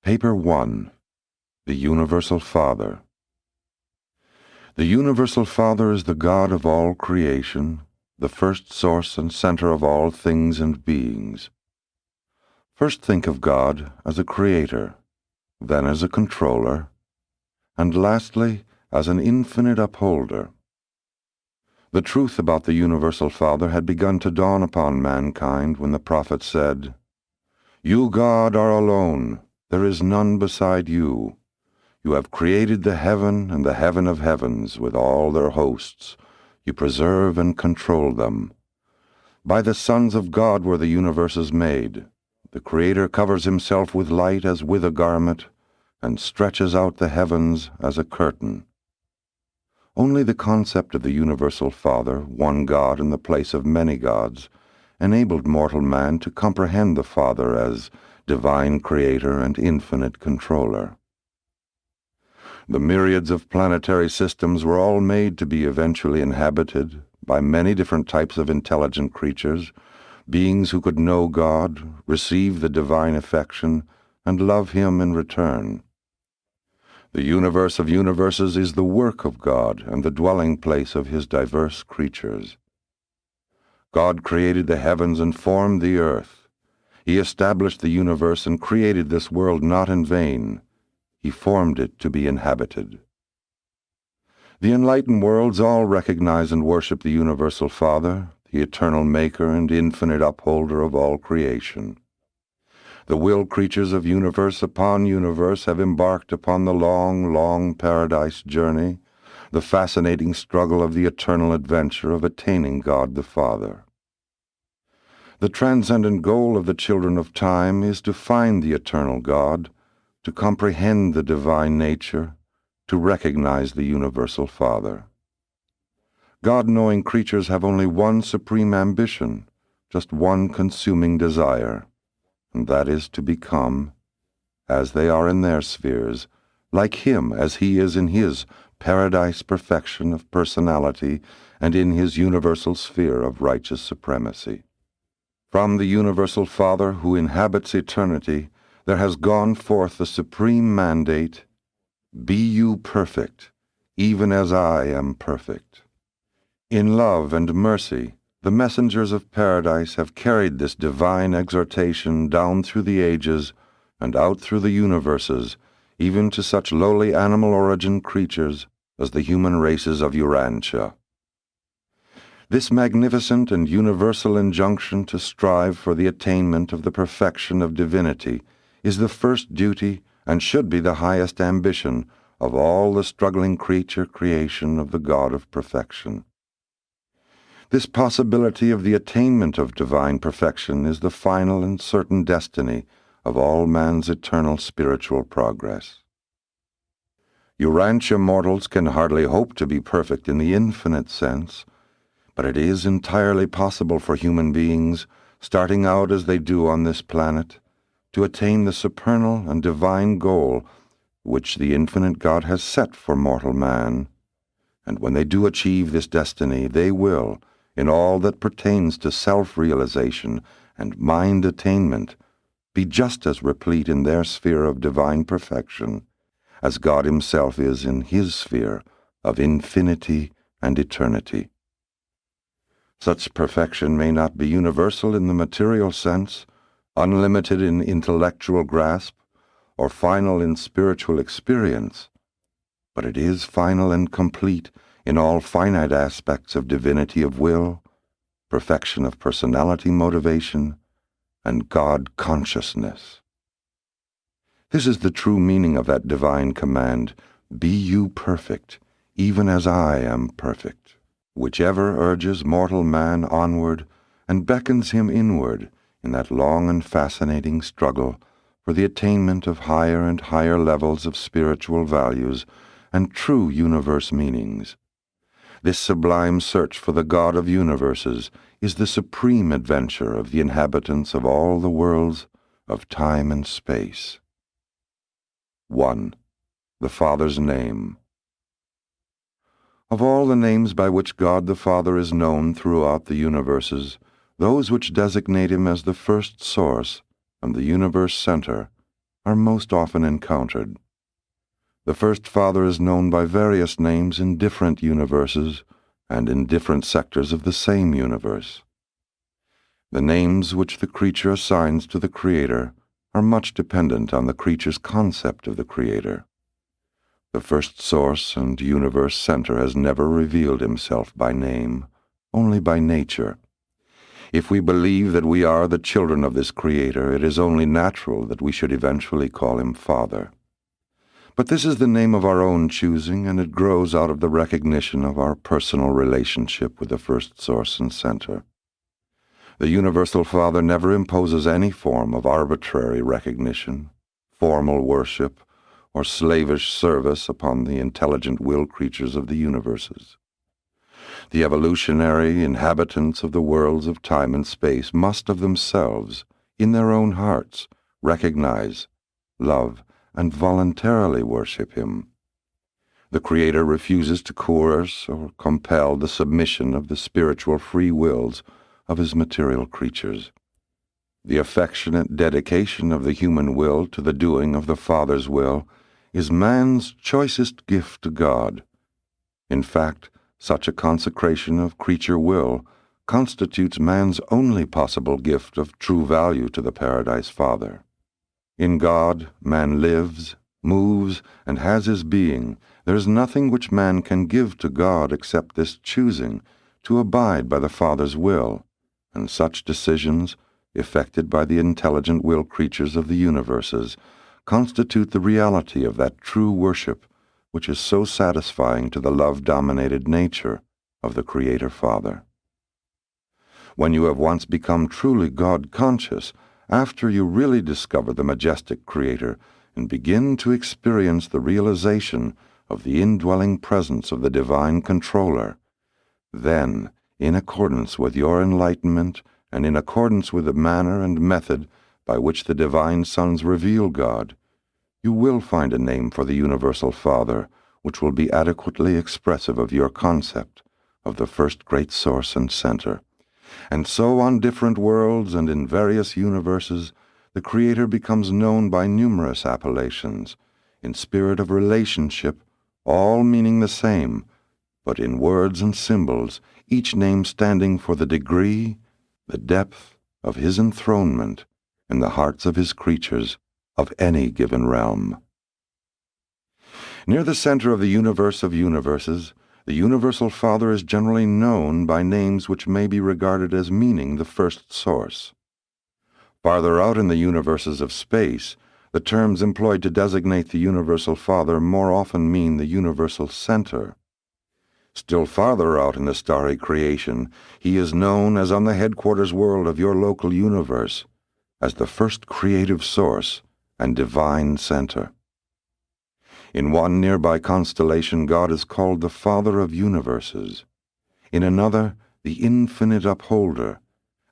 Paper 1. The Universal Father. The Universal Father is the God of all creation, the first source and center of all things and beings. First think of God as a creator, then as a controller, and lastly as an infinite upholder. The truth about the Universal Father had begun to dawn upon mankind when the prophet said, "You, God, are alone. There is none beside you. You have created the heaven and the heaven of heavens with all their hosts. You preserve and control them. By the sons of God were the universes made. The Creator covers himself with light as with a garment, and stretches out the heavens as a curtain." Only the concept of the Universal Father, one God in the place of many gods, enabled mortal man to comprehend the Father as divine creator and infinite controller. The myriads of planetary systems were all made to be eventually inhabited by many different types of intelligent creatures, beings who could know God, receive the divine affection, and love Him in return. The universe of universes is the work of God and the dwelling place of His diverse creatures. God created the heavens and formed the earth. He established the universe and created this world not in vain. He formed it to be inhabited. The enlightened worlds all recognize and worship the Universal Father, the eternal Maker and infinite upholder of all creation. The will creatures of universe upon universe have embarked upon the long, long paradise journey, the fascinating struggle of the eternal adventure of attaining God the Father. The transcendent goal of the children of time is to find the eternal God, to comprehend the divine nature, to recognize the Universal Father. God-knowing creatures have only one supreme ambition, just one consuming desire, and that is to become, as they are in their spheres, like Him as He is in His paradise perfection of personality and in His universal sphere of righteous supremacy. From the Universal Father who inhabits eternity, there has gone forth the supreme mandate, "Be you perfect, even as I am perfect." In love and mercy, the messengers of paradise have carried this divine exhortation down through the ages and out through the universes, even to such lowly animal-origin creatures as the human races of Urantia. This magnificent and universal injunction to strive for the attainment of the perfection of divinity is the first duty and should be the highest ambition of all the struggling creature creation of the God of perfection. This possibility of the attainment of divine perfection is the final and certain destiny of all man's eternal spiritual progress. Urantia mortals can hardly hope to be perfect in the infinite sense, but it is entirely possible for human beings, starting out as they do on this planet, to attain the supernal and divine goal which the infinite God has set for mortal man. And when they do achieve this destiny, they will, in all that pertains to self-realization and mind attainment, be just as replete in their sphere of divine perfection as God Himself is in His sphere of infinity and eternity. Such perfection may not be universal in the material sense, unlimited in intellectual grasp, or final in spiritual experience, but it is final and complete in all finite aspects of divinity of will, perfection of personality motivation, and God consciousness. This is the true meaning of that divine command, "Be you perfect, even as I am perfect," which ever urges mortal man onward and beckons him inward in that long and fascinating struggle for the attainment of higher and higher levels of spiritual values and true universe meanings. This sublime search for the God of universes is the supreme adventure of the inhabitants of all the worlds of time and space. 1. The Father's Name. Of all the names by which God the Father is known throughout the universes, those which designate Him as the first source and the universe center are most often encountered. The first Father is known by various names in different universes and in different sectors of the same universe. The names which the creature assigns to the Creator are much dependent on the creature's concept of the Creator. The first source and universe center has never revealed himself by name, only by nature. If we believe that we are the children of this Creator, it is only natural that we should eventually call him Father. But this is the name of our own choosing, and it grows out of the recognition of our personal relationship with the first source and center. The Universal Father never imposes any form of arbitrary recognition, formal worship, or slavish service upon the intelligent will creatures of the universes. The evolutionary inhabitants of the worlds of time and space must of themselves, in their own hearts, recognize, love, and voluntarily worship him. The Creator refuses to coerce or compel the submission of the spiritual free wills of his material creatures. The affectionate dedication of the human will to the doing of the Father's will is man's choicest gift to God. In fact, such a consecration of creature will constitutes man's only possible gift of true value to the Paradise Father. In God, man lives, moves, and has his being. There is nothing which man can give to God except this choosing to abide by the Father's will, and such decisions, effected by the intelligent will creatures of the universes, constitute the reality of that true worship which is so satisfying to the love-dominated nature of the Creator Father. When you have once become truly God-conscious, after you really discover the majestic Creator and begin to experience the realization of the indwelling presence of the Divine Controller, then, in accordance with your enlightenment and in accordance with the manner and method by which the Divine Sons reveal God, you will find a name for the Universal Father which will be adequately expressive of your concept of the first great source and center. And so on different worlds and in various universes, the Creator becomes known by numerous appellations, in spirit of relationship, all meaning the same, but in words and symbols, each name standing for the degree, the depth of his enthronement in the hearts of his creatures of any given realm. Near the center of the universe of universes, the Universal Father is generally known by names which may be regarded as meaning the first source. Farther out in the universes of space, the terms employed to designate the Universal Father more often mean the universal center. Still farther out in the starry creation, he is known as on the headquarters world of your local universe, as the first creative source and divine center. In one nearby constellation, God is called the Father of Universes. In another, the Infinite Upholder,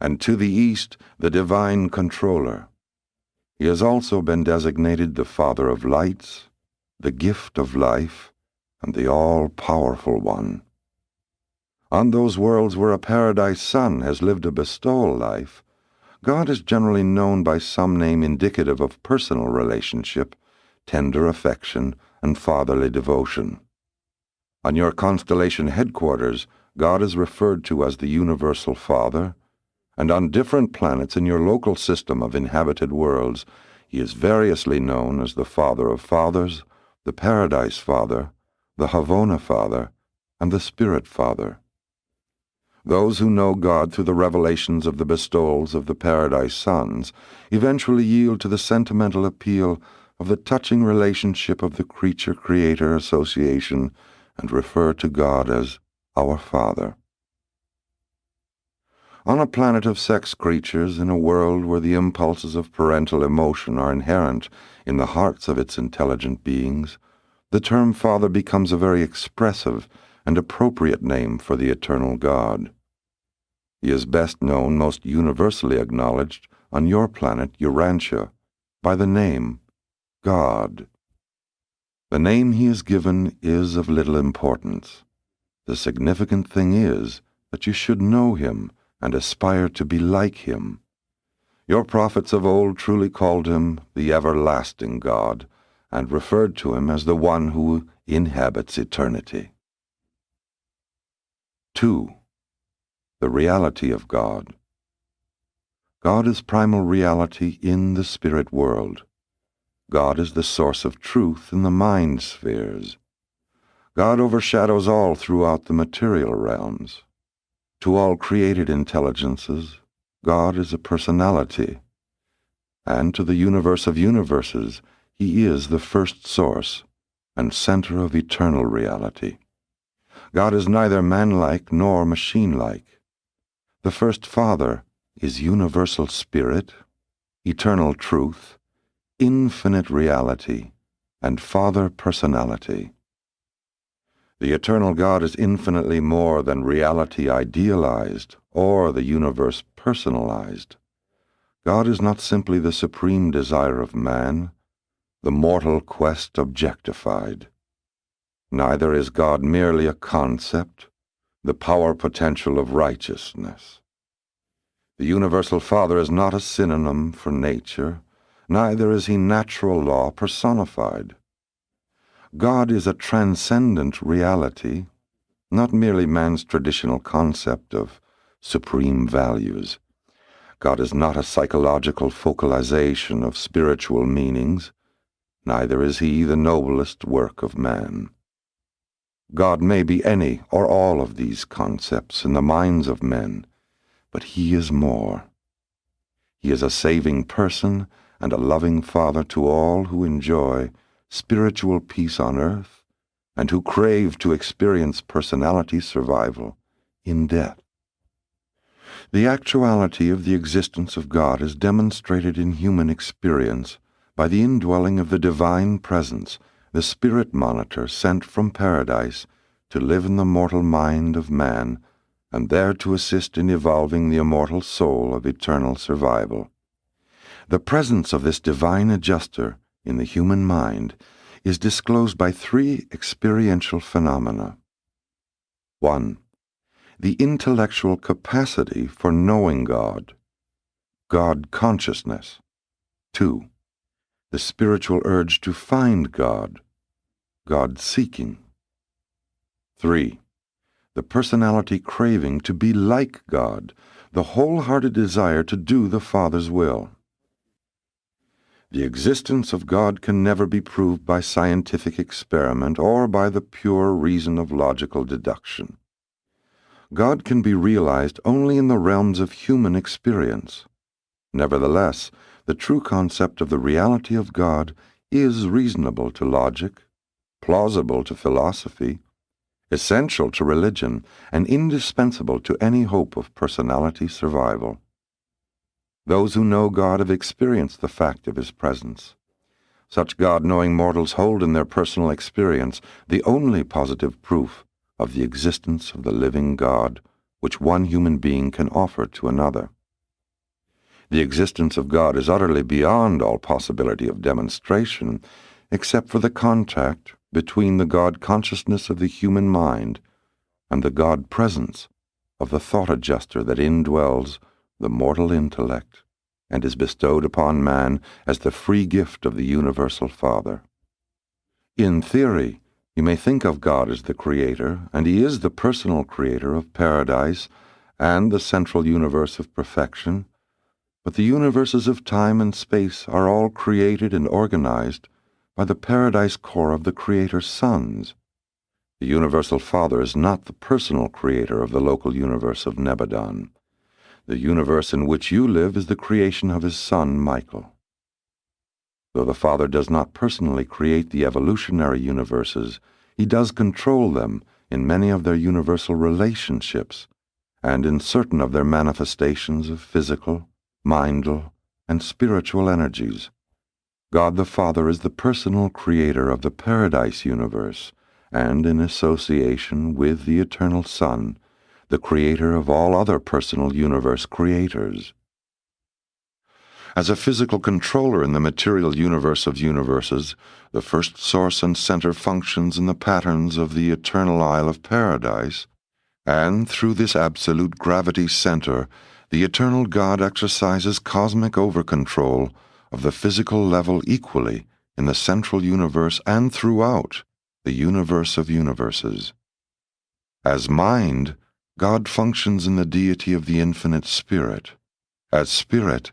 and to the east, the Divine Controller. He has also been designated the Father of Lights, the Gift of Life, and the All-Powerful One. On those worlds where a Paradise Son has lived a bestowal life, God is generally known by some name indicative of personal relationship, tender affection, and fatherly devotion. On your constellation headquarters, God is referred to as the Universal Father, and on different planets in your local system of inhabited worlds, he is variously known as the Father of Fathers, the Paradise Father, the Havona Father, and the Spirit Father. Those who know God through the revelations of the bestowals of the Paradise Sons eventually yield to the sentimental appeal of the touching relationship of the creature-creator association and refer to God as our Father. On a planet of sex creatures, in a world where the impulses of parental emotion are inherent in the hearts of its intelligent beings, the term Father becomes a very expressive and appropriate name for the eternal God. He is best known, most universally acknowledged, on your planet, Urantia, by the name God. The name he is given is of little importance. The significant thing is that you should know him and aspire to be like him. Your prophets of old truly called him the everlasting God, and referred to him as the one who inhabits eternity. 2. The reality of God. God is primal reality in the spirit world. God is the source of truth in the mind spheres. God overshadows all throughout the material realms. To all created intelligences, God is a personality, and to the universe of universes, he is the first source and center of eternal reality. God is neither man-like nor machine-like. The first Father is universal spirit, eternal truth, infinite reality, and Father personality. The eternal God is infinitely more than reality idealized or the universe personalized. God is not simply the supreme desire of man, the mortal quest objectified. Neither is God merely a concept, the power potential of righteousness. The universal Father is not a synonym for nature, neither is he natural law personified. God is a transcendent reality, not merely man's traditional concept of supreme values. God is not a psychological focalization of spiritual meanings, neither is he the noblest work of man. God may be any or all of these concepts in the minds of men, but he is more. He is a saving person and a loving Father to all who enjoy spiritual peace on earth and who crave to experience personality survival in death. The actuality of the existence of God is demonstrated in human experience by the indwelling of the divine presence, the spirit monitor sent from paradise to live in the mortal mind of man and there to assist in evolving the immortal soul of eternal survival. The presence of this divine adjuster in the human mind is disclosed by three experiential phenomena. 1. The intellectual capacity for knowing God, God consciousness. 2. The spiritual urge to find God, God seeking. 3. The personality craving to be like God, the wholehearted desire to do the Father's will. The existence of God can never be proved by scientific experiment or by the pure reason of logical deduction. God can be realized only in the realms of human experience. Nevertheless, the true concept of the reality of God is reasonable to logic, plausible to philosophy, essential to religion, and indispensable to any hope of personality survival. Those who know God have experienced the fact of his presence. Such God-knowing mortals hold in their personal experience the only positive proof of the existence of the living God which one human being can offer to another. The existence of God is utterly beyond all possibility of demonstration, except for the contact between the God consciousness of the human mind and the God presence of the thought adjuster that indwells the mortal intellect and is bestowed upon man as the free gift of the universal Father. In theory, you may think of God as the creator, and he is the personal creator of paradise and the central universe of perfection, but the universes of time and space are all created and organized by the paradise core of the Creator's sons. The universal Father is not the personal creator of the local universe of Nebadon. The universe in which you live is the creation of his son, Michael. Though the Father does not personally create the evolutionary universes, he does control them in many of their universal relationships and in certain of their manifestations of physical, mindal, and spiritual energies. God the Father is the personal creator of the paradise universe, and in association with the eternal Son, the creator of all other personal universe creators. As a physical controller in the material universe of universes, the first source and center functions in the patterns of the eternal Isle of Paradise, and through this absolute gravity center, the eternal God exercises cosmic overcontrol of the physical level equally in the central universe and throughout the universe of universes. As mind, God functions in the deity of the infinite Spirit. As Spirit,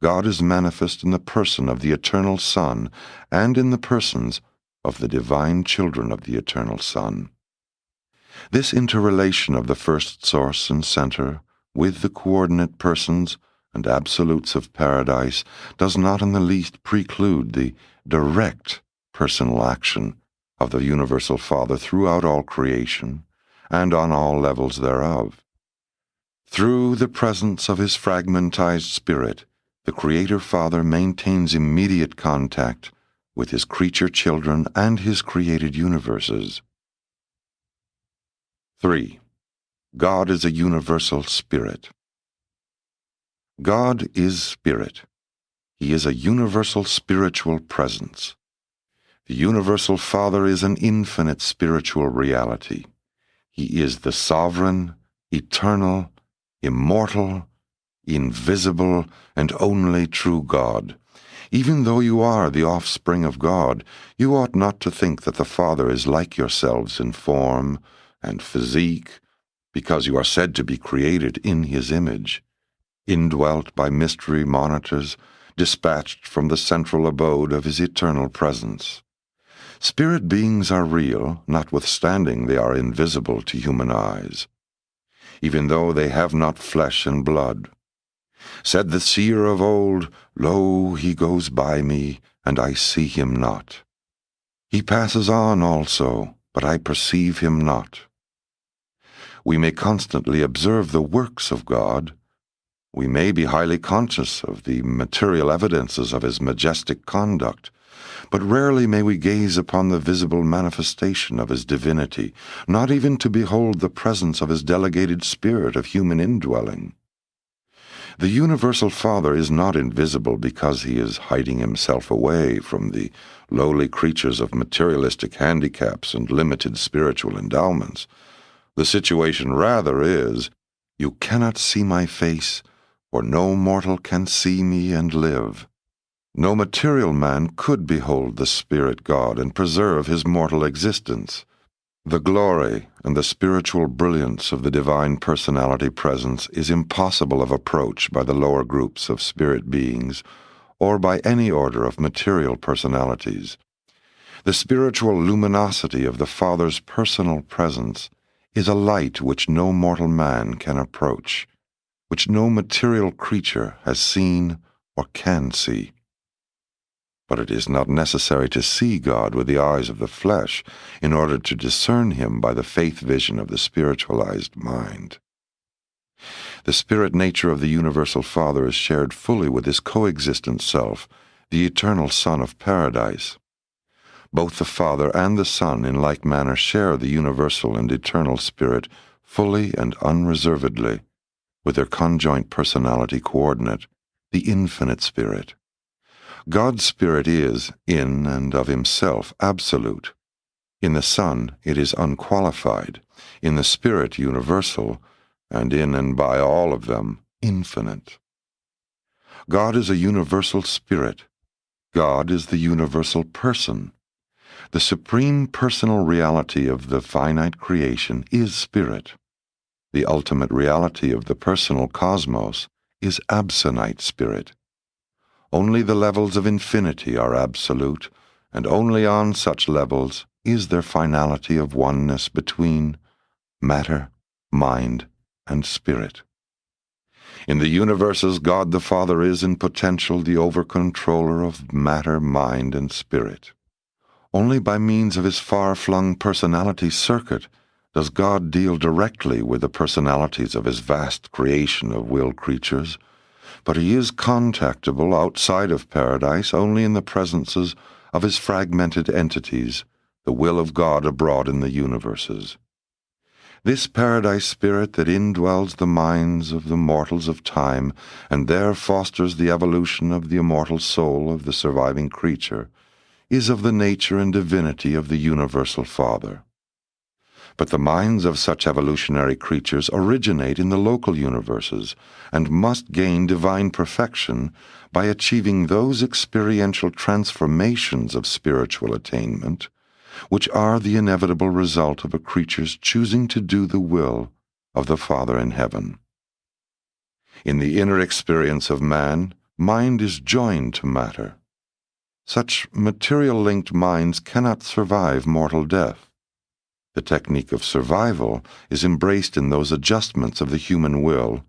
God is manifest in the person of the eternal Son and in the persons of the divine children of the eternal Son. This interrelation of the first source and center with the coordinate persons and absolutes of paradise does not in the least preclude the direct personal action of the Universal Father throughout all creation and on all levels thereof. Through the presence of his fragmentized spirit, the Creator Father maintains immediate contact with his creature children and his created universes. 3. God is a universal spirit. God is spirit. He is a universal spiritual presence. The Universal Father is an infinite spiritual reality. He is the sovereign, eternal, immortal, invisible, and only true God. Even though you are the offspring of God, you ought not to think that the Father is like yourselves in form and physique, because you are said to be created in his image, indwelt by mystery monitors, dispatched from the central abode of his eternal presence. Spirit beings are real, notwithstanding they are invisible to human eyes, even though they have not flesh and blood. Said the seer of old, "Lo, he goes by me, and I see him not. He passes on also, but I perceive him not." We may constantly observe the works of God. We may be highly conscious of the material evidences of his majestic conduct, but rarely may we gaze upon the visible manifestation of his divinity, not even to behold the presence of his delegated spirit of human indwelling. The Universal Father is not invisible because he is hiding himself away from the lowly creatures of materialistic handicaps and limited spiritual endowments. The situation rather is, "You cannot see my face, for no mortal can see me and live." No material man could behold the Spirit God and preserve his mortal existence. The glory and the spiritual brilliance of the divine personality presence is impossible of approach by the lower groups of spirit beings or by any order of material personalities. The spiritual luminosity of the Father's personal presence is a light which no mortal man can approach, which no material creature has seen or can see. But it is not necessary to see God with the eyes of the flesh in order to discern him by the faith vision of the spiritualized mind. The spirit nature of the Universal Father is shared fully with his coexistent self, the eternal Son of Paradise. Both the Father and the Son in like manner share the universal and eternal Spirit fully and unreservedly, with their conjoint personality coordinate, the infinite Spirit. God's Spirit is, in and of himself, absolute. In the Son it is unqualified, in the Spirit universal, and in and by all of them, infinite. God is a universal Spirit. God is the universal person. The supreme personal reality of the finite creation is Spirit. The ultimate reality of the personal cosmos is absonite Spirit. Only the levels of infinity are absolute, and only on such levels is there finality of oneness between matter, mind, and spirit. In the universes, God the Father is in potential the over-controller of matter, mind, and spirit. Only by means of his far-flung personality circuit does God deal directly with the personalities of his vast creation of will creatures, but he is contactable outside of paradise only in the presences of his fragmented entities, the will of God abroad in the universes. This paradise spirit that indwells the minds of the mortals of time and there fosters the evolution of the immortal soul of the surviving creature is of the nature and divinity of the Universal Father. But the minds of such evolutionary creatures originate in the local universes and must gain divine perfection by achieving those experiential transformations of spiritual attainment which are the inevitable result of a creature's choosing to do the will of the Father in heaven. In the inner experience of man, mind is joined to matter. Such material-linked minds cannot survive mortal death. The technique of survival is embraced in those adjustments of the human will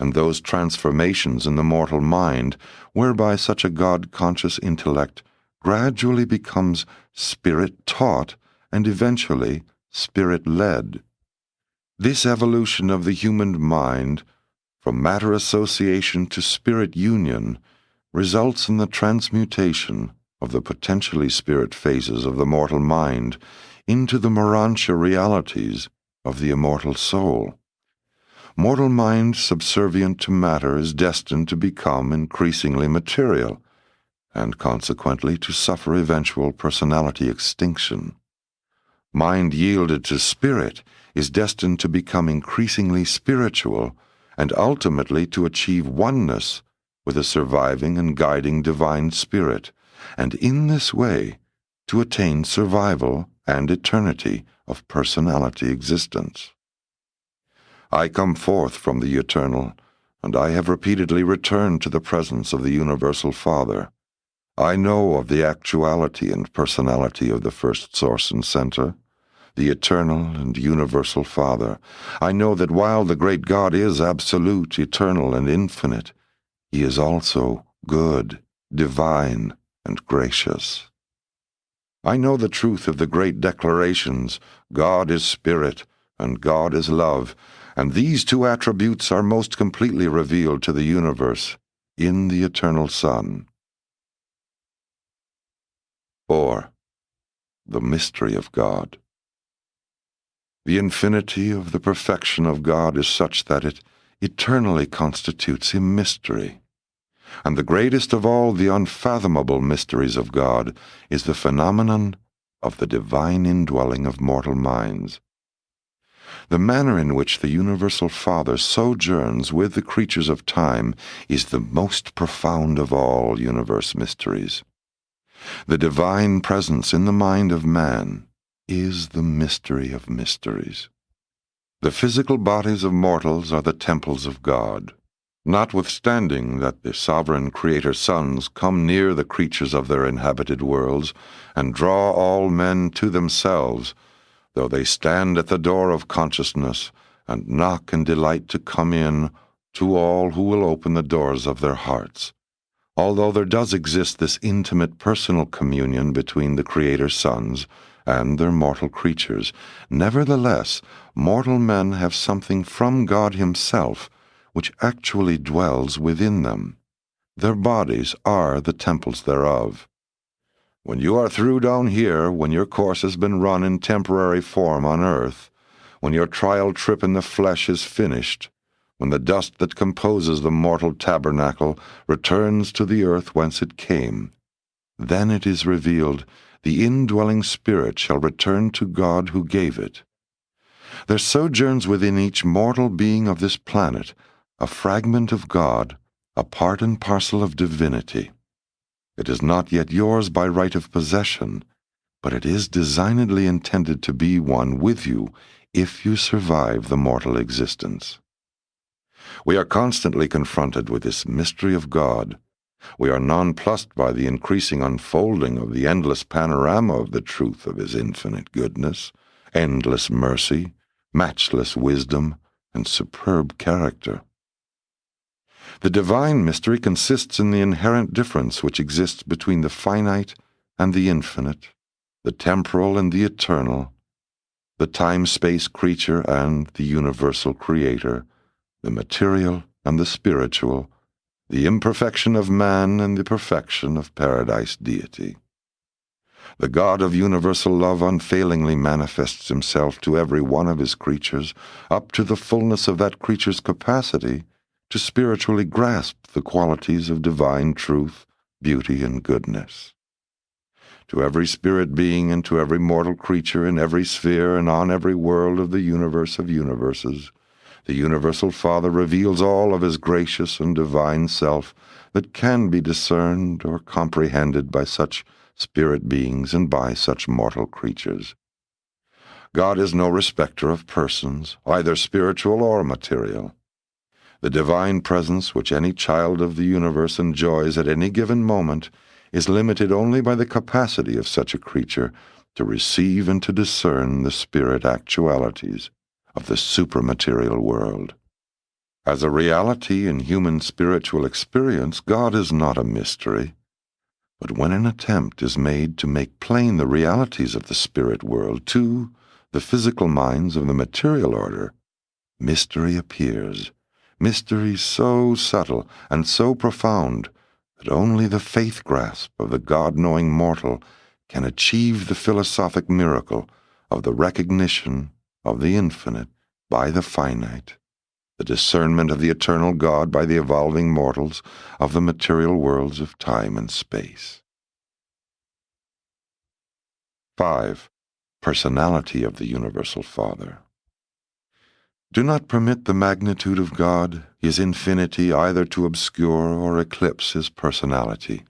and those transformations in the mortal mind whereby such a God-conscious intellect gradually becomes spirit-taught and eventually spirit-led. This evolution of the human mind, from matter association to spirit union, results in the transmutation of the potentially spirit phases of the mortal mind into the Urantia realities of the immortal soul. Mortal mind subservient to matter is destined to become increasingly material, and consequently to suffer eventual personality extinction. Mind yielded to spirit is destined to become increasingly spiritual and ultimately to achieve oneness with a surviving and guiding divine spirit, and in this way to attain survival and eternity of personality existence. I come forth from the eternal, and I have repeatedly returned to the presence of the Universal Father. I know of the actuality and personality of the first source and center, the eternal and universal Father. I know that while the great God is absolute, eternal, and infinite, he is also good, divine, and gracious. I know the truth of the great declarations, God is spirit, and God is love, and these two attributes are most completely revealed to the universe in the eternal Son. 4. The mystery of God. The infinity of the perfection of God is such that it eternally constitutes a mystery. And the greatest of all the unfathomable mysteries of God is the phenomenon of the divine indwelling of mortal minds. The manner in which the Universal Father sojourns with the creatures of time is the most profound of all universe mysteries. The divine presence in the mind of man is the mystery of mysteries. The physical bodies of mortals are the temples of God. Notwithstanding that the sovereign Creator sons come near the creatures of their inhabited worlds and draw all men to themselves, though they stand at the door of consciousness and knock and delight to come in to all who will open the doors of their hearts. Although there does exist this intimate personal communion between the Creator's sons and their mortal creatures, nevertheless, mortal men have something from God himself which actually dwells within them. Their bodies are the temples thereof. When you are through down here, when your course has been run in temporary form on earth, when your trial trip in the flesh is finished, when the dust that composes the mortal tabernacle returns to the earth whence it came, then it is revealed the indwelling spirit shall return to God who gave it. There sojourns within each mortal being of this planet a fragment of God, a part and parcel of divinity. It is not yet yours by right of possession, but it is designedly intended to be one with you if you survive the mortal existence. We are constantly confronted with this mystery of God. We are nonplussed by the increasing unfolding of the endless panorama of the truth of his infinite goodness, endless mercy, matchless wisdom, and superb character. The divine mystery consists in the inherent difference which exists between the finite and the infinite, the temporal and the eternal, the time-space creature and the universal creator, the material and the spiritual, the imperfection of man and the perfection of paradise deity. The God of universal love unfailingly manifests himself to every one of his creatures up to the fullness of that creature's capacity to spiritually grasp the qualities of divine truth, beauty, and goodness. to every spirit being and to every mortal creature in every sphere and on every world of the universe of universes, the universal Father reveals all of his gracious and divine self that can be discerned or comprehended by such spirit beings and by such mortal creatures. God is no respecter of persons, either spiritual or material. The divine presence which any child of the universe enjoys at any given moment is limited only by the capacity of such a creature to receive and to discern the spirit actualities of the supermaterial world. As a reality in human spiritual experience, God is not a mystery. But when an attempt is made to make plain the realities of the spirit world to the physical minds of the material order, mystery appears, mystery so subtle and so profound that only the faith grasp of the God-knowing mortal can achieve the philosophic miracle of the recognition of the infinite by the finite, the discernment of the eternal God by the evolving mortals of the material worlds of time and space. 5. Personality of the Universal Father. Do not permit the magnitude of God, his infinity, either to obscure or eclipse his personality.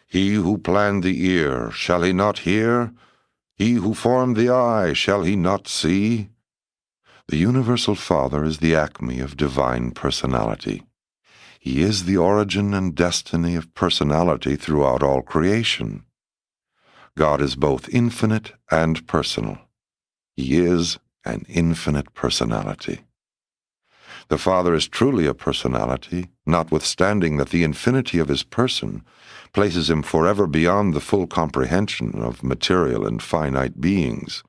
He who planned the ear, shall he not hear? He who formed the eye, shall he not see? The Universal Father is the acme of divine personality. He is the origin and destiny of personality throughout all creation. God is both infinite and personal. He is an infinite personality. The Father is truly a personality, notwithstanding that the infinity of his person places him forever beyond the full comprehension of material and finite beings.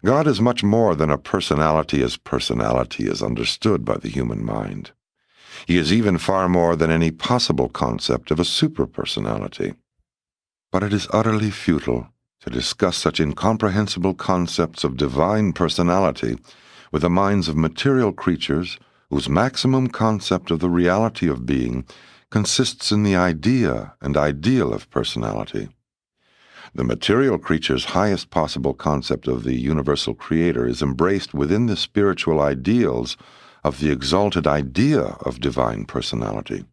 God is much more than a personality as personality is understood by the human mind. He is even far more than any possible concept of a superpersonality. But it is utterly futile to discuss such incomprehensible concepts of divine personality with the minds of material creatures whose maximum concept of the reality of being consists in the idea and ideal of personality. The material creature's highest possible concept of the universal creator is embraced within the spiritual ideals of the exalted idea of divine personality.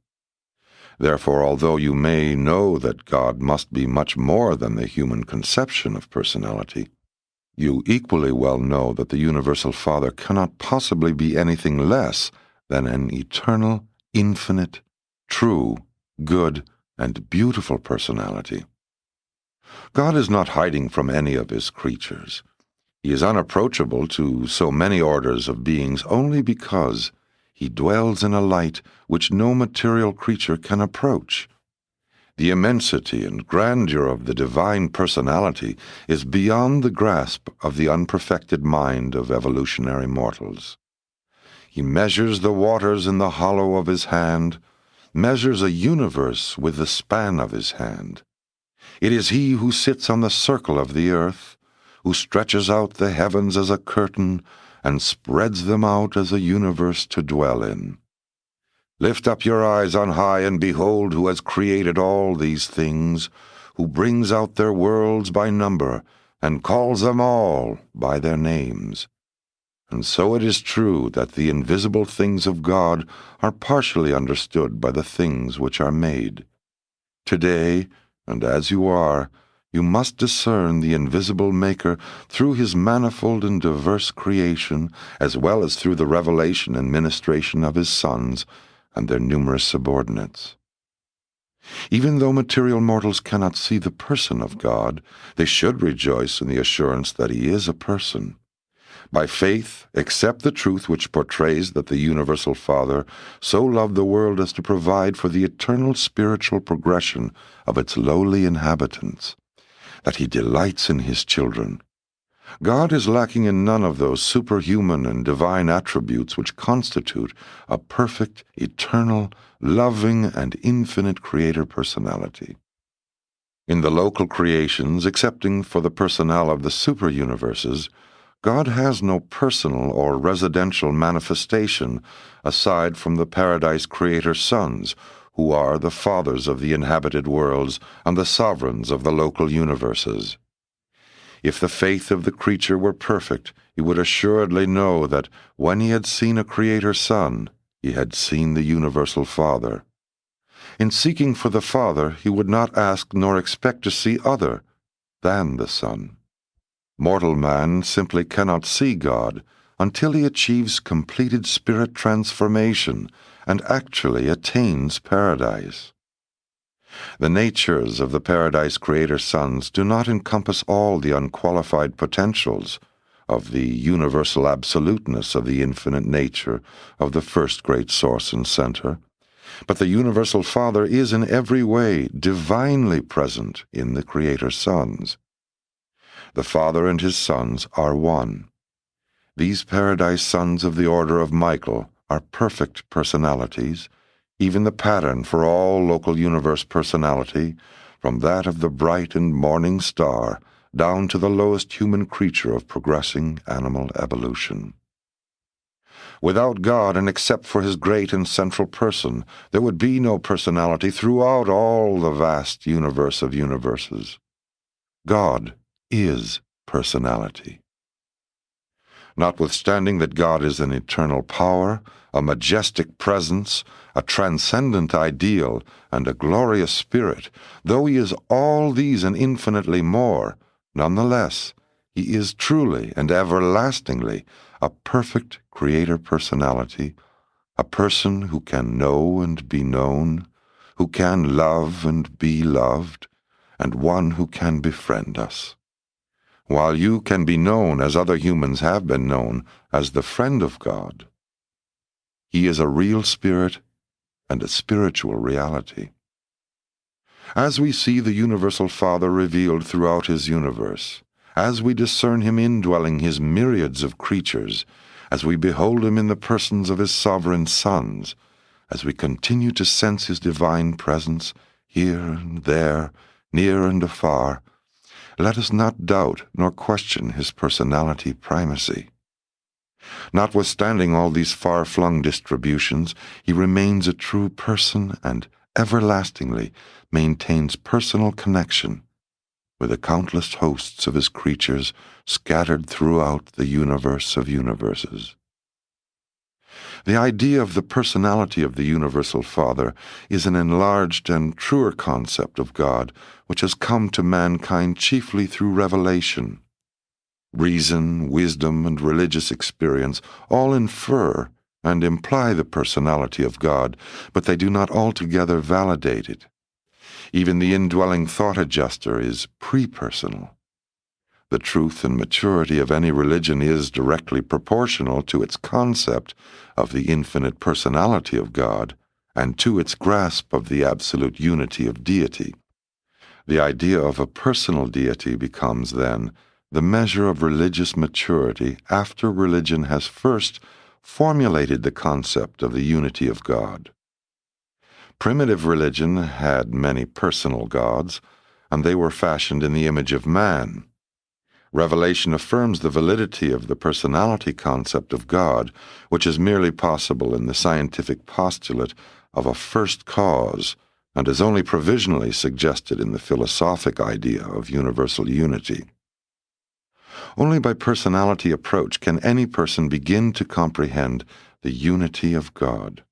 Therefore, although you may know that God must be much more than the human conception of personality, you equally well know that the Universal Father cannot possibly be anything less than an eternal, infinite, true, good, and beautiful personality. God is not hiding from any of his creatures. He is unapproachable to so many orders of beings only because he dwells in a light which no material creature can approach. The immensity and grandeur of the divine personality is beyond the grasp of the unperfected mind of evolutionary mortals. He measures the waters in the hollow of his hand, measures a universe with the span of his hand. It is he who sits on the circle of the earth, who stretches out the heavens as a curtain and spreads them out as a universe to dwell in. Lift up your eyes on high and behold who has created all these things, who brings out their worlds by number and calls them all by their names. And so it is true that the invisible things of God are partially understood by the things which are made. Today, and as you are, you must discern the invisible Maker through his manifold and diverse creation, as well as through the revelation and ministration of his sons and their numerous subordinates. Even though material mortals cannot see the person of God, they should rejoice in the assurance that he is a person. By faith, accept the truth which portrays that the Universal Father so loved the world as to provide for the eternal spiritual progression of its lowly inhabitants, that he delights in his children. God is lacking in none of those superhuman and divine attributes which constitute a perfect, eternal, loving, and infinite creator personality. In the local creations, excepting for the personnel of the superuniverses, God has no personal or residential manifestation aside from the paradise creator sons, who are the fathers of the inhabited worlds and the sovereigns of the local universes. If the faith of the creature were perfect, he would assuredly know that when he had seen a Creator Son, he had seen the Universal Father. In seeking for the Father, he would not ask nor expect to see other than the Son. Mortal man simply cannot see God until he achieves completed spirit transformation and actually attains paradise. The natures of the Paradise Creator Sons do not encompass all the unqualified potentials of the universal absoluteness of the infinite nature of the first great source and center, but the Universal Father is in every way divinely present in the Creator Sons. The Father and his sons are one. These Paradise Sons of the Order of Michael are perfect personalities, even the pattern for all local universe personality, from that of the bright and morning star down to the lowest human creature of progressing animal evolution. Without God, and except for his great and central person, there would be no personality throughout all the vast universe of universes. God is personality. Notwithstanding that God is an eternal power, a majestic presence, a transcendent ideal, and a glorious spirit, though he is all these and infinitely more, nonetheless, he is truly and everlastingly a perfect Creator personality, a person who can know and be known, who can love and be loved, and one who can befriend us. While you can be known as other humans have been known as the friend of God, he is a real spirit and a spiritual reality. As we see the Universal Father revealed throughout his universe, as we discern him indwelling his myriads of creatures, as we behold him in the persons of his sovereign sons, as we continue to sense his divine presence here and there, near and afar, let us not doubt nor question his personality primacy. Notwithstanding all these far-flung distributions, he remains a true person and everlastingly maintains personal connection with the countless hosts of his creatures scattered throughout the universe of universes. The idea of the personality of the Universal Father is an enlarged and truer concept of God which has come to mankind chiefly through revelation. Reason, wisdom, and religious experience all infer and imply the personality of God, but they do not altogether validate it. Even the indwelling thought adjuster is pre-personal. The truth and maturity of any religion is directly proportional to its concept of the infinite personality of God and to its grasp of the absolute unity of deity. The idea of a personal deity becomes, then, the measure of religious maturity after religion has first formulated the concept of the unity of God. Primitive religion had many personal gods, and they were fashioned in the image of man. Revelation affirms the validity of the personality concept of God, which is merely possible in the scientific postulate of a first cause, and is only provisionally suggested in the philosophic idea of universal unity. Only by personality approach can any person begin to comprehend the unity of God.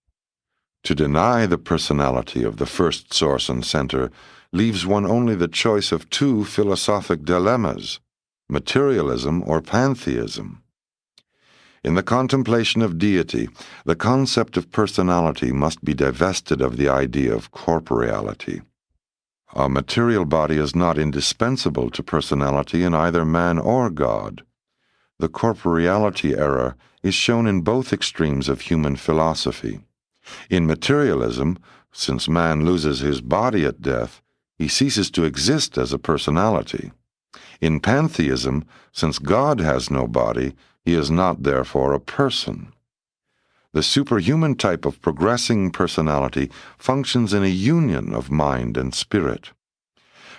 To deny the personality of the first source and center leaves one only the choice of two philosophic dilemmas: materialism or pantheism. In the contemplation of deity, the concept of personality must be divested of the idea of corporeality. A material body is not indispensable to personality in either man or God. The corporeality error is shown in both extremes of human philosophy. In materialism, since man loses his body at death, he ceases to exist as a personality. In pantheism, since God has no body, he is not therefore a person. The superhuman type of progressing personality functions in a union of mind and spirit.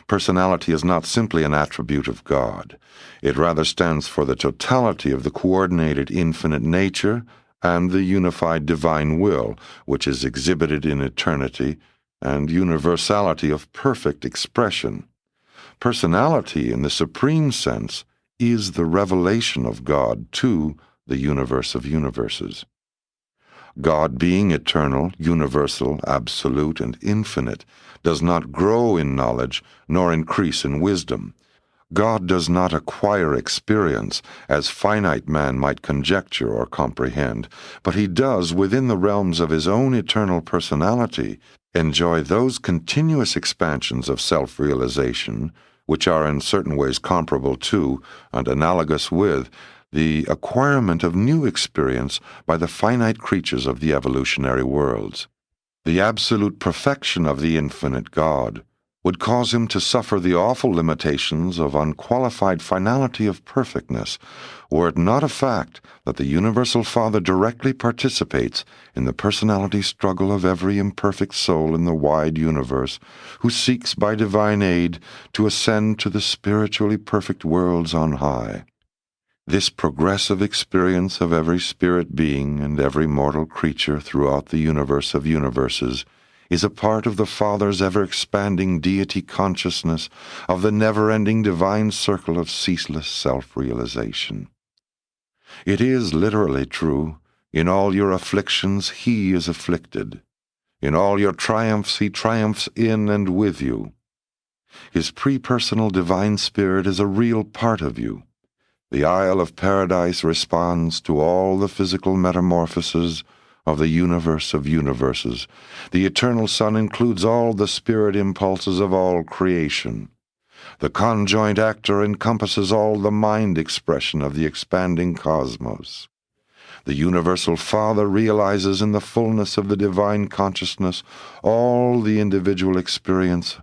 Personality is not simply an attribute of God. It rather stands for the totality of the coordinated infinite nature and the unified divine will, which is exhibited in eternity and universality of perfect expression. Personality, in the supreme sense, is the revelation of God to the universe of universes. God, being eternal, universal, absolute, and infinite, does not grow in knowledge nor increase in wisdom. God does not acquire experience as finite man might conjecture or comprehend, but he does, within the realms of his own eternal personality, enjoy those continuous expansions of self-realization which are in certain ways comparable to and analogous with the acquirement of new experience by the finite creatures of the evolutionary worlds. The absolute perfection of the infinite God would cause him to suffer the awful limitations of unqualified finality of perfectness, were it not a fact that the Universal Father directly participates in the personality struggle of every imperfect soul in the wide universe, who seeks by divine aid to ascend to the spiritually perfect worlds on high. This progressive experience of every spirit being and every mortal creature throughout the universe of universes is a part of the Father's ever-expanding deity consciousness of the never-ending divine circle of ceaseless self-realization. It is literally true, in all your afflictions he is afflicted. In all your triumphs he triumphs in and with you. His pre-personal divine spirit is a real part of you. The Isle of Paradise responds to all the physical metamorphoses of the universe of universes. The eternal Son includes all the spirit impulses of all creation. The conjoint actor encompasses all the mind expression of the expanding cosmos. The Universal Father realizes in the fullness of the divine consciousness all the individual experience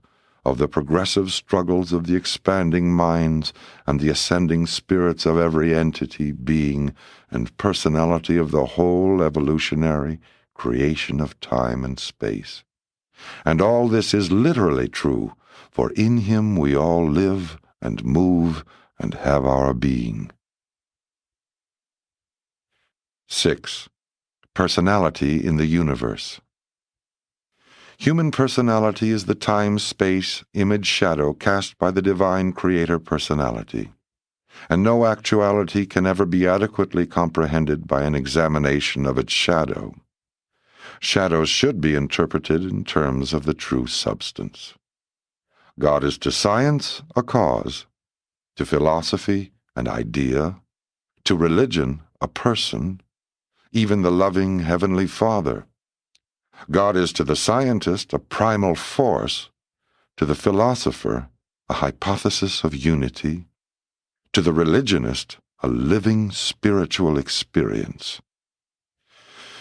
of the progressive struggles of the expanding minds and the ascending spirits of every entity, being, and personality of the whole evolutionary creation of time and space. And all this is literally true, for in him we all live and move and have our being. 6. Personality in the universe. Human personality is the time-space image-shadow cast by the divine creator personality, and no actuality can ever be adequately comprehended by an examination of its shadow. Shadows should be interpreted in terms of the true substance. God is to science a cause, to philosophy an idea, to religion a person, even the loving Heavenly Father. God is to the scientist a primal force, to the philosopher a hypothesis of unity, to the religionist a living spiritual experience.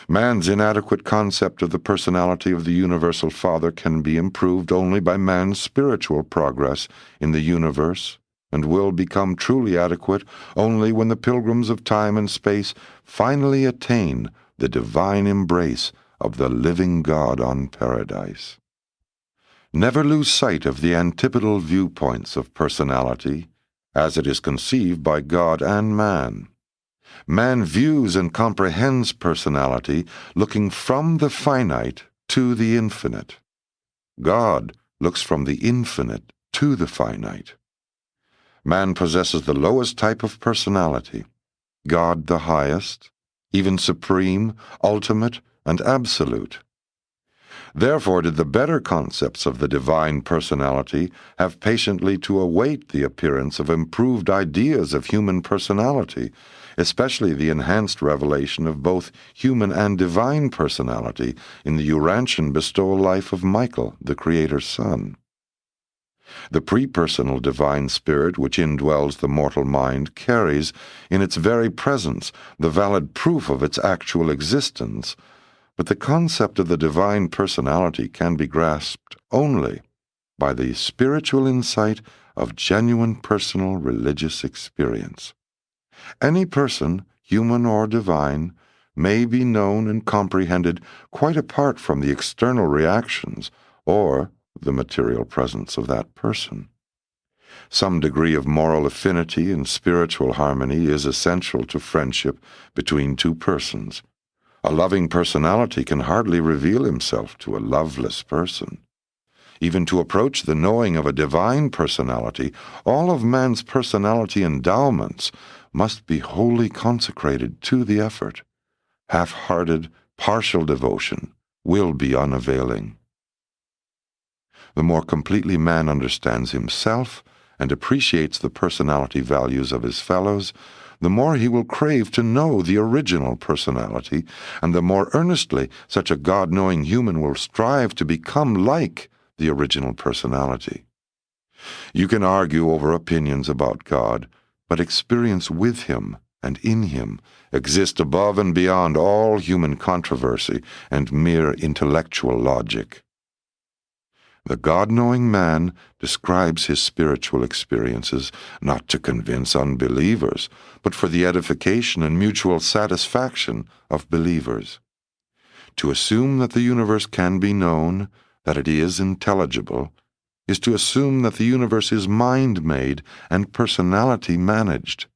Man's inadequate concept of the personality of the Universal Father can be improved only by man's spiritual progress in the universe, and will become truly adequate only when the pilgrims of time and space finally attain the divine embrace of the living God on paradise. Never lose sight of the antipodal viewpoints of personality as it is conceived by God and man. Man views and comprehends personality looking from the finite to the infinite. God looks from the infinite to the finite. Man possesses the lowest type of personality, God the highest, even supreme, ultimate, and absolute. Therefore did the better concepts of the divine personality have patiently to await the appearance of improved ideas of human personality, especially the enhanced revelation of both human and divine personality in the Urantian bestowal life of Michael, the Creator's Son. The pre-personal divine spirit which indwells the mortal mind carries, in its very presence, the valid proof of its actual existence, but the concept of the divine personality can be grasped only by the spiritual insight of genuine personal religious experience. Any person, human or divine, may be known and comprehended quite apart from the external reactions or the material presence of that person. Some degree of moral affinity and spiritual harmony is essential to friendship between two persons. A loving personality can hardly reveal himself to a loveless person. Even to approach the knowing of a divine personality, all of man's personality endowments must be wholly consecrated to the effort. Half-hearted, partial devotion will be unavailing. The more completely man understands himself and appreciates the personality values of his fellows, the more he will crave to know the original personality, and the more earnestly such a God-knowing human will strive to become like the original personality. You can argue over opinions about God, but experience with Him and in Him exists above and beyond all human controversy and mere intellectual logic. The God-knowing man describes his spiritual experiences not to convince unbelievers, but for the edification and mutual satisfaction of believers. To assume that the universe can be known, that it is intelligible, is to assume that the universe is mind-made and personality managed.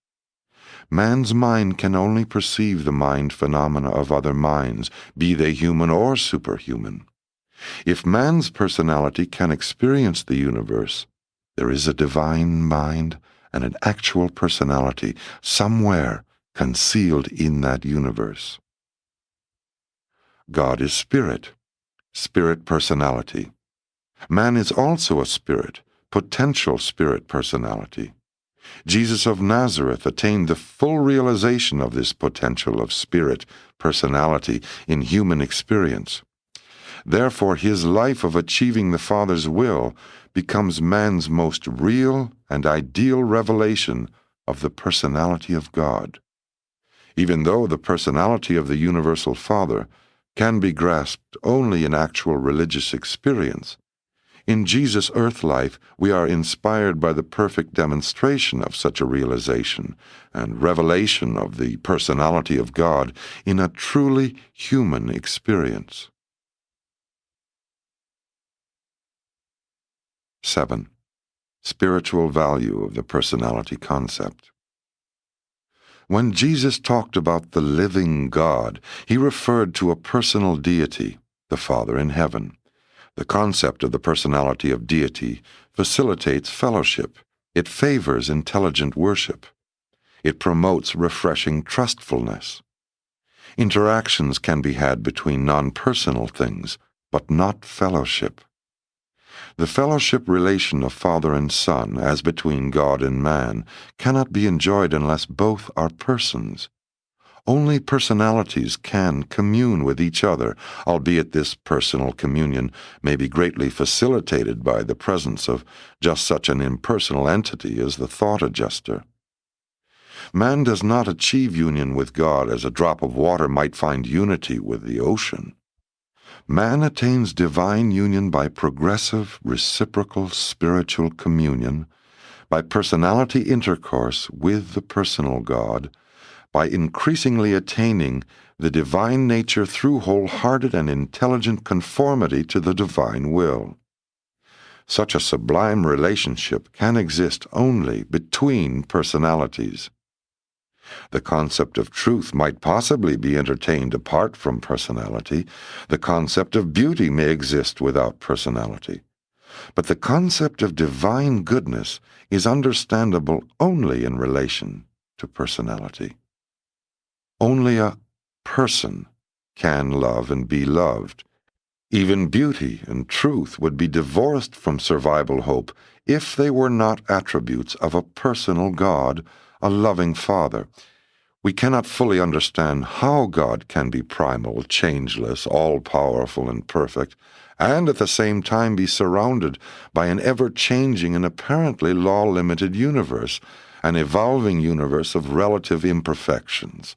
Man's mind can only perceive the mind phenomena of other minds, be they human or superhuman. If man's personality can experience the universe, there is a divine mind and an actual personality somewhere concealed in that universe. God is spirit, spirit personality. Man is also a spirit, potential spirit personality. Jesus of Nazareth attained the full realization of this potential of spirit personality in human experience. Therefore, his life of achieving the Father's will becomes man's most real and ideal revelation of the personality of God. Even though the personality of the universal Father can be grasped only in actual religious experience, in Jesus' earth life we are inspired by the perfect demonstration of such a realization and revelation of the personality of God in a truly human experience. 7. Spiritual value of the personality concept. When Jesus talked about the living God, he referred to a personal deity, the Father in heaven. The concept of the personality of deity facilitates fellowship. It favors intelligent worship. It promotes refreshing trustfulness. Interactions can be had between non-personal things, but not fellowship. The fellowship relation of Father and Son, as between God and man, cannot be enjoyed unless both are persons. Only personalities can commune with each other, albeit this personal communion may be greatly facilitated by the presence of just such an impersonal entity as the thought adjuster. Man does not achieve union with God as a drop of water might find unity with the ocean. Man attains divine union by progressive, reciprocal spiritual communion, by personality intercourse with the personal God, by increasingly attaining the divine nature through wholehearted and intelligent conformity to the divine will. Such a sublime relationship can exist only between personalities. The concept of truth might possibly be entertained apart from personality. The concept of beauty may exist without personality. But the concept of divine goodness is understandable only in relation to personality. Only a person can love and be loved. Even beauty and truth would be divorced from survival hope if they were not attributes of a personal God, a loving Father. We cannot fully understand how God can be primal, changeless, all-powerful, and perfect, and at the same time be surrounded by an ever-changing and apparently law-limited universe, an evolving universe of relative imperfections.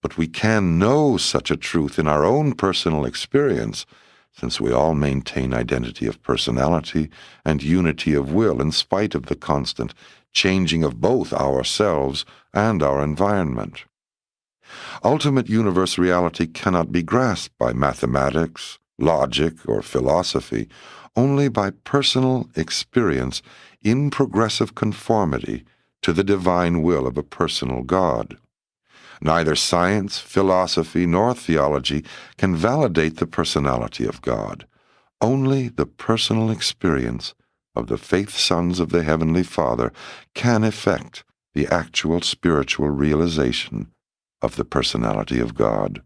But we can know such a truth in our own personal experience, since we all maintain identity of personality and unity of will in spite of the constant changing of both ourselves and our environment. Ultimate universe reality cannot be grasped by mathematics, logic, or philosophy, only by personal experience in progressive conformity to the divine will of a personal God. Neither science, philosophy, nor theology can validate the personality of God. Only the personal experience of the faith sons of the Heavenly Father can effect the actual spiritual realization of the personality of God.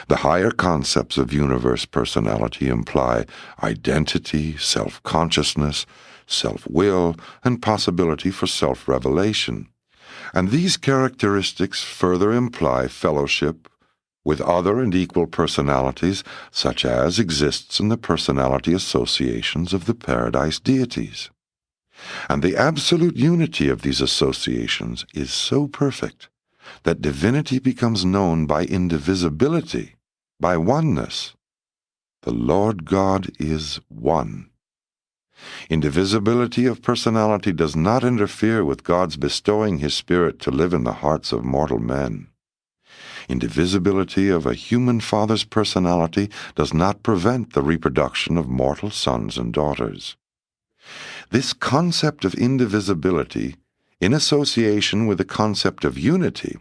The higher concepts of universe personality imply identity, self-consciousness, self-will, and possibility for self-revelation. And these characteristics further imply fellowship with other and equal personalities, such as exists in the personality associations of the paradise deities. And the absolute unity of these associations is so perfect that divinity becomes known by indivisibility, by oneness. The Lord God is one. Indivisibility of personality does not interfere with God's bestowing His Spirit to live in the hearts of mortal men. Indivisibility of a human father's personality does not prevent the reproduction of mortal sons and daughters. This concept of indivisibility, in association with the concept of unity,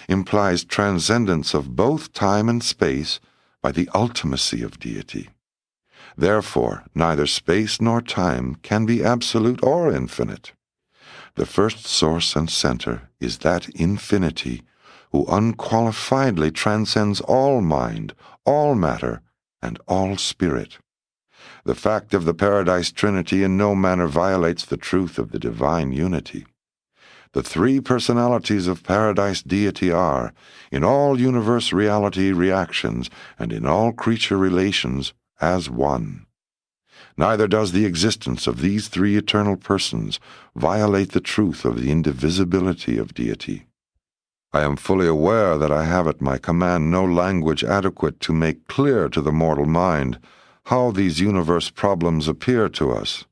implies transcendence of both time and space by the ultimacy of deity. Therefore, neither space nor time can be absolute or infinite. The first source and center is that infinity who unqualifiedly transcends all mind, all matter, and all spirit. The fact of the Paradise Trinity in no manner violates the truth of the divine unity. The three personalities of Paradise deity are, in all universe reality reactions and in all creature relations, as one. Neither does the existence of these three eternal persons violate the truth of the indivisibility of deity. I am fully aware that I have at my command no language adequate to make clear to the mortal mind how these universe problems appear to us.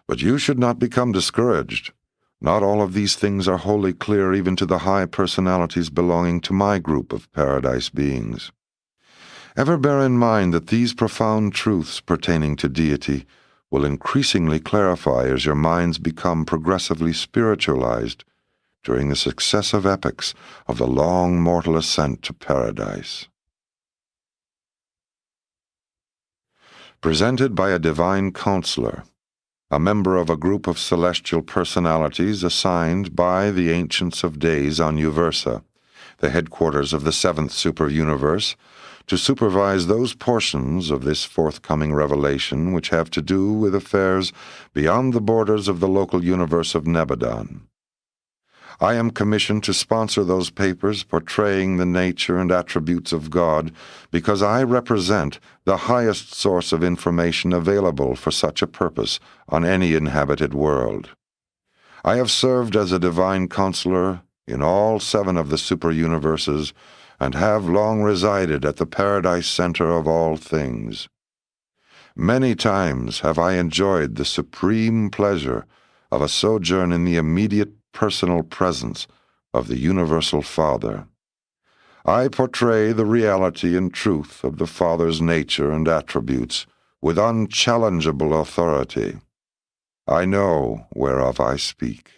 But you should not become discouraged. Not all of these things are wholly clear even to the high personalities belonging to my group of paradise beings. Ever bear in mind that these profound truths pertaining to deity will increasingly clarify as your minds become progressively spiritualized during the successive epochs of the long mortal ascent to paradise. Presented by a divine counselor, a member of a group of celestial personalities assigned by the Ancients of Days on Uversa, the headquarters of the seventh superuniverse, to supervise those portions of this forthcoming revelation which have to do with affairs beyond the borders of the local universe of Nebadon. I am commissioned to sponsor those papers portraying the nature and attributes of God because I represent the highest source of information available for such a purpose on any inhabited world. I have served as a divine counselor in all 7 of the superuniverses and have long resided at the paradise center of all things. Many times have I enjoyed the supreme pleasure of a sojourn in the immediate personal presence of the Universal Father. I portray the reality and truth of the Father's nature and attributes with unchallengeable authority. I know whereof I speak.